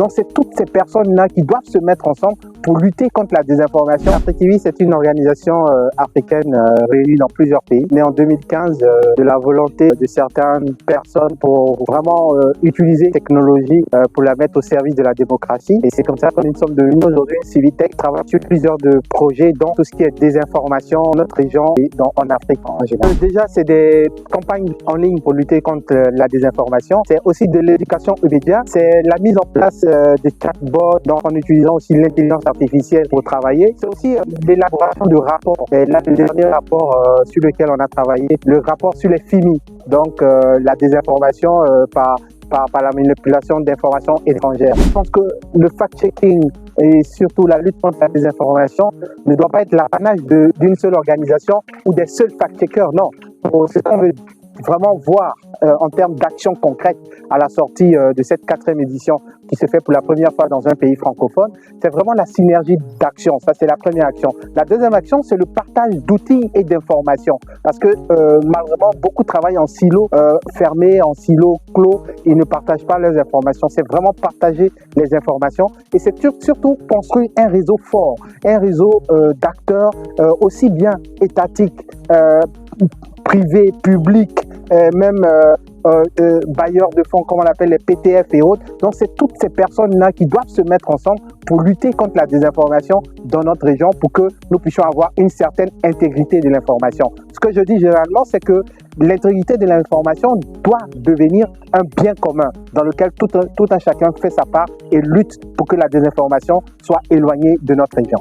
Donc c'est toutes ces personnes-là qui doivent se mettre ensemble pour lutter contre la désinformation. AfriTV, c'est une organisation africaine réunie dans plusieurs pays, mais en 2015, de la volonté de certaines personnes pour vraiment utiliser la technologie pour la mettre au service de la démocratie. Et c'est comme ça que nous sommes devenus aujourd'hui Civitech, travaille sur plusieurs projets dans tout ce qui est désinformation dans notre région et en Afrique en général. Déjà, c'est des campagnes en ligne pour lutter contre la désinformation. C'est aussi de l'éducation aux médias. C'est la mise en place de chatbots en utilisant aussi l'intelligence artificielle pour travailler. C'est aussi l'élaboration de rapports. Et là, le dernier rapport sur lequel on a travaillé, le rapport sur les FIMI, donc la désinformation par la manipulation d'informations étrangères. Je pense que le fact-checking et surtout la lutte contre la désinformation ne doit pas être l'apanage d'une seule organisation ou des seuls fact-checkers. Non, ce qu'on veut vraiment voir en termes d'actions concrètes à la sortie de cette 4e édition qui se fait pour la première fois dans un pays francophone, c'est vraiment la synergie d'actions. Ça, c'est la première action. La deuxième action, c'est le partage d'outils et d'informations. Parce que malheureusement, beaucoup travaillent en silos fermés, en silos clos. Ils ne partagent pas leurs informations. C'est vraiment partager les informations. Et c'est surtout construire un réseau fort, un réseau d'acteurs aussi bien étatiques, privés, publics, même bailleurs de fonds, comme on appelle les PTF et autres. Donc, c'est toutes ces personnes-là qui doivent se mettre ensemble pour lutter contre la désinformation dans notre région pour que nous puissions avoir une certaine intégrité de l'information. Ce que je dis généralement, c'est que l'intégrité de l'information doit devenir un bien commun dans lequel tout un chacun fait sa part et lutte pour que la désinformation soit éloignée de notre région.